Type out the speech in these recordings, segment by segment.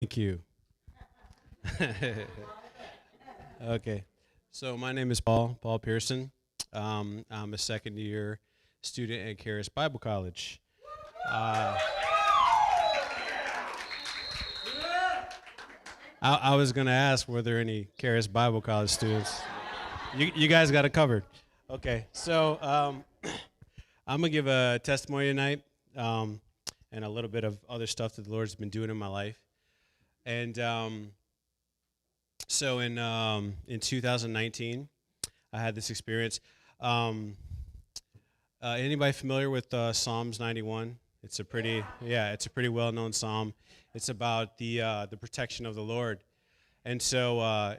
Thank you. Okay. So my name is Paul Pearson. I'm a second year student at Charis Bible College. Uh, I was going to ask, were there any Charis Bible College students? You guys got it covered. Okay. So I'm going to give a testimony tonight and a little bit of other stuff that the Lord's been doing in my life. And so in 2019, I had this experience. Um, Anybody familiar with Psalms 91? It's a pretty well-known psalm. It's about the protection of the Lord. And so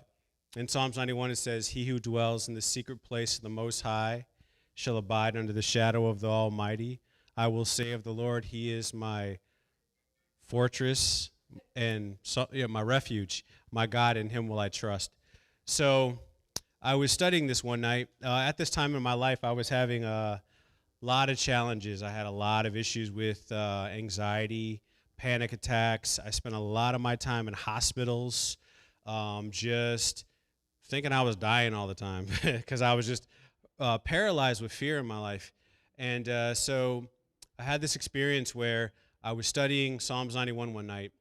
in Psalms 91, it says, "He who dwells in the secret place of the Most High shall abide under the shadow of the Almighty. I will say of the Lord, He is my fortress and my refuge, my God, in Him will I trust." So I was studying this one night. At this time in my life, I was having a lot of challenges. I had a lot of issues with anxiety, panic attacks. I spent a lot of my time in hospitals, just thinking I was dying all the time because I was just paralyzed with fear in my life. And so I had this experience where I was studying Psalms 91 one night,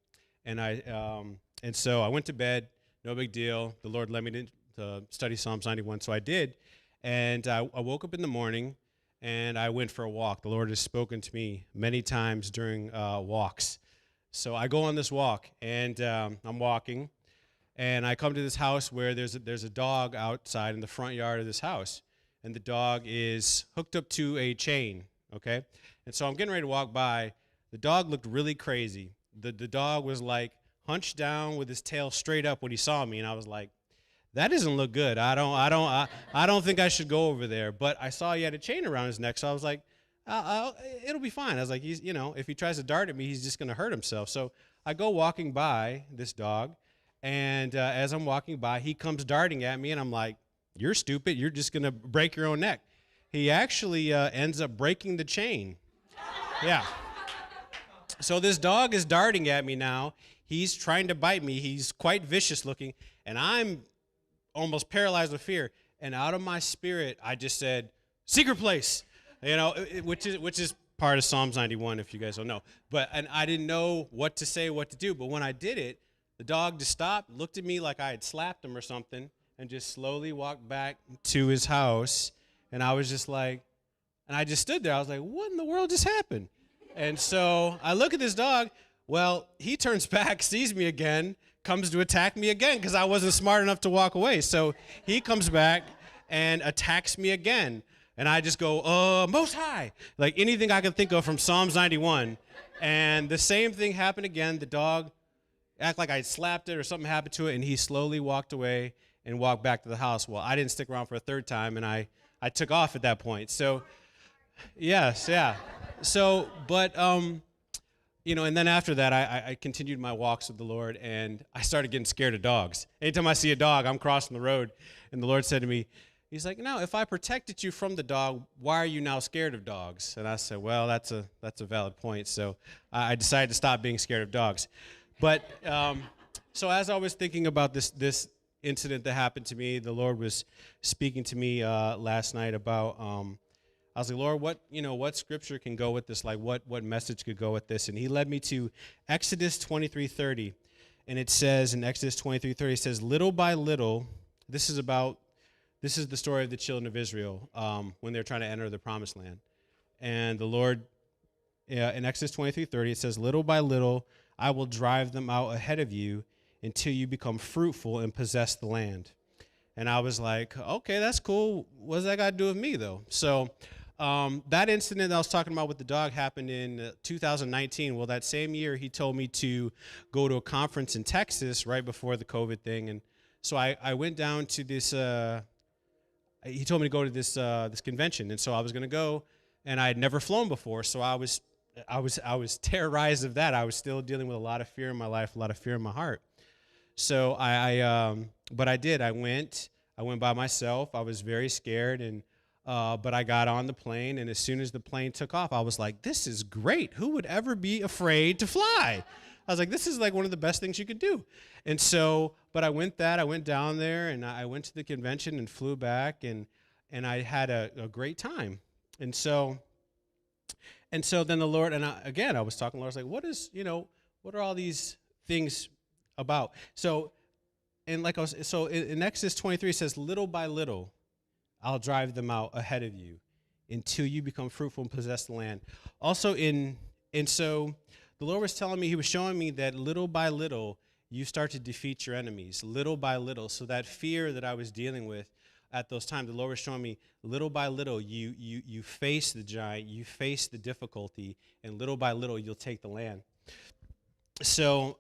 and so I went to bed. No big deal. The Lord led me to study Psalms 91, so I did. And I woke up in the morning, and I went for a walk. The Lord has spoken to me many times during walks. So I go on this walk, and I'm walking, and I come to this house where there's a dog outside in the front yard of this house, and the dog is hooked up to a chain, okay? And so I'm getting ready to walk by. The dog looked really crazy. The dog was like hunched down with his tail straight up when he saw me, and I was like, that doesn't look good. I don't think I should go over there. But I saw he had a chain around his neck, so I was like, it'll be fine. I was like, if he tries to dart at me, he's just going to hurt himself. So I go walking by this dog, and as I'm walking by, he comes darting at me, and I'm like, you're stupid. You're just going to break your own neck. He actually ends up breaking the chain. Yeah. So this dog is darting at me now. He's trying to bite me. He's quite vicious looking, and I'm almost paralyzed with fear. And out of my spirit, I just said, "Secret place," which is part of Psalms 91, if you guys don't know. And I didn't know what to say, what to do. But when I did it, the dog just stopped, looked at me like I had slapped him or something, and just slowly walked back to his house. And I was just like, and I just stood there. I was like, what in the world just happened? And so I look at this dog. Well, he turns back, sees me again, comes to attack me again because I wasn't smart enough to walk away. So he comes back and attacks me again. And I just go, Most High, like anything I can think of from Psalms 91. And the same thing happened again. The dog acted like I slapped it or something happened to it, and he slowly walked away and walked back to the house. Well, I didn't stick around for a third time, and I took off at that point. So, yes, yeah. So, but, and then after that, I continued my walks with the Lord, and I started getting scared of dogs. Anytime I see a dog, I'm crossing the road, and the Lord said to me, He's like, "No, if I protected you from the dog, why are you now scared of dogs?" And I said, "Well, that's a valid point." So I decided to stop being scared of dogs. But so as I was thinking about this incident that happened to me, the Lord was speaking to me last night about. I was like, Lord, what scripture can go with this? Like, what message could go with this? And He led me to Exodus 23:30, and it says in Exodus 23:30, it says, "Little by little," this is the story of the children of Israel when they're trying to enter the promised land. And the Lord, in Exodus 23:30, it says, "Little by little, I will drive them out ahead of you until you become fruitful and possess the land." And I was like, okay, that's cool. What does that got to do with me, though? So that incident that I was talking about with the dog happened in 2019. Well, that same year, he told me to go to a conference in Texas right before the COVID thing. And so I went down to this, he told me to go to this convention. And so I was going to go, and I had never flown before. So I was terrorized of that. I was still dealing with a lot of fear in my life, a lot of fear in my heart. So but I did. I went by myself. I was very scared, but I got on the plane, and as soon as the plane took off, I was like, "This is great. Who would ever be afraid to fly?" I was like, this is like one of the best things you could do. And so, but I went down there, and I went to the convention and flew back, and I had a great time. And so then the Lord, and I was talking to the Lord, I was like, what are all these things about? So, and like in Exodus 23, it says, little by little, I'll drive them out ahead of you until you become fruitful and possess the land. Also and so the Lord was telling me, he was showing me that little by little, you start to defeat your enemies, little by little. So that fear that I was dealing with at those times, the Lord was showing me, little by little, you face the giant, you face the difficulty, and little by little, you'll take the land. So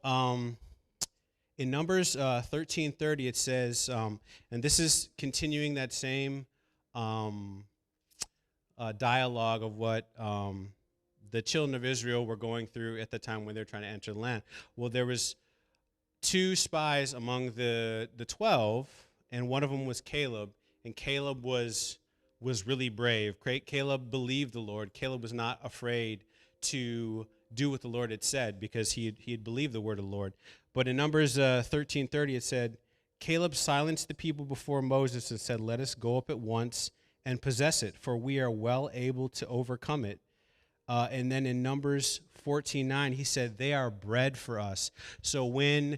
in Numbers 13:30, it says, and this is continuing that same dialogue of what the children of Israel were going through at the time when they're trying to enter the land. Well, there was 2 spies among the 12, and one of them was Caleb, and Caleb was really brave. Caleb believed the Lord. Caleb was not afraid to do what the Lord had said because he had believed the word of the Lord. But in Numbers 13:30, it said, Caleb silenced the people before Moses and said, let us go up at once and possess it, for we are well able to overcome it. And then in Numbers 14:9, he said, they are bread for us. So when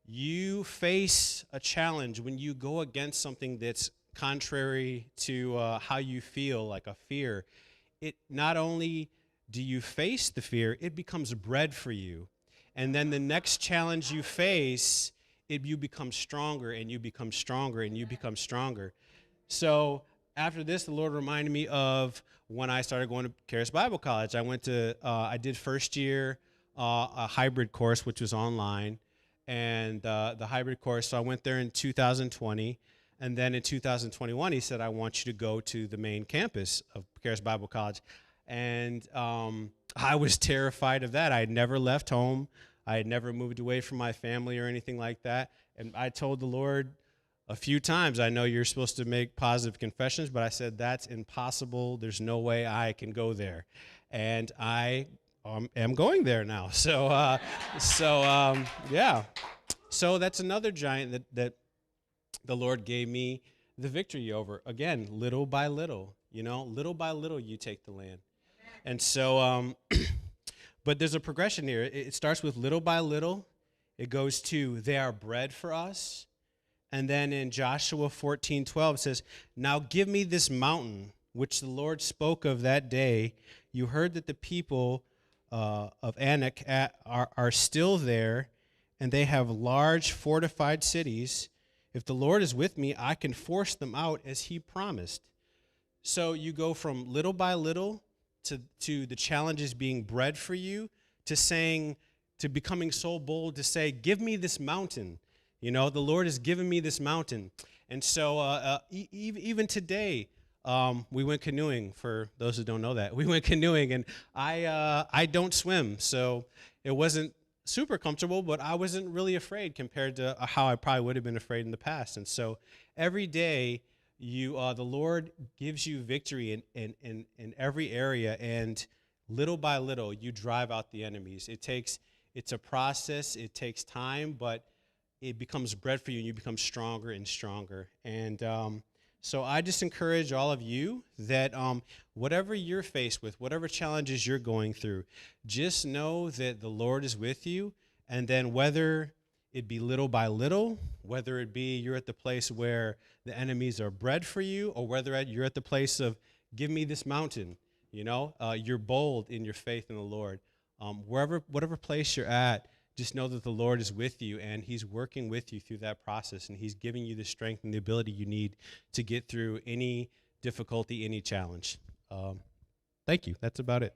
you face a challenge, when you go against something that's contrary to how you feel, like a fear, it not only do you face the fear, it becomes bread for you. And then the next challenge you face, you become stronger, and you become stronger, and you become stronger. So after this, the Lord reminded me of when I started going to Charis Bible College. I did first year a hybrid course, which was online, and the hybrid course, so I went there in 2020, and then in 2021, he said, I want you to go to the main campus of Charis Bible College. And I was terrified of that. I had never left home. I had never moved away from my family or anything like that. And I told the Lord a few times, I know you're supposed to make positive confessions, but I said, that's impossible. There's no way I can go there. And I am going there now. So, yeah. So that's another giant that the Lord gave me the victory over. Again, little by little, little by little you take the land. And so, but there's a progression here. It starts with little by little. It goes to, they are bread for us. And then in Joshua 14:12, it says, now give me this mountain, which the Lord spoke of that day. You heard that the people of Anak are still there, and they have large fortified cities. If the Lord is with me, I can force them out as he promised. So you go from little by little to the challenges being bread for you, to becoming so bold to say, give me this mountain. The Lord has given me this mountain. And so even today, we went canoeing. For those who don't know that, we went canoeing, and I don't swim, so it wasn't super comfortable, but I wasn't really afraid compared to how I probably would have been afraid in the past. And so every day, the Lord gives you victory in every area, and little by little, you drive out the enemies. It's a process. It takes time, but it becomes bread for you, and you become stronger and stronger. And so I just encourage all of you that whatever you're faced with, whatever challenges you're going through, just know that the Lord is with you. And then whether it be little by little, whether it be you're at the place where the enemies are bread for you, or whether you're at the place of, give me this mountain, you're bold in your faith in the Lord. Whatever place you're at, just know that the Lord is with you, and he's working with you through that process, and he's giving you the strength and the ability you need to get through any difficulty, any challenge. Thank you. That's about it.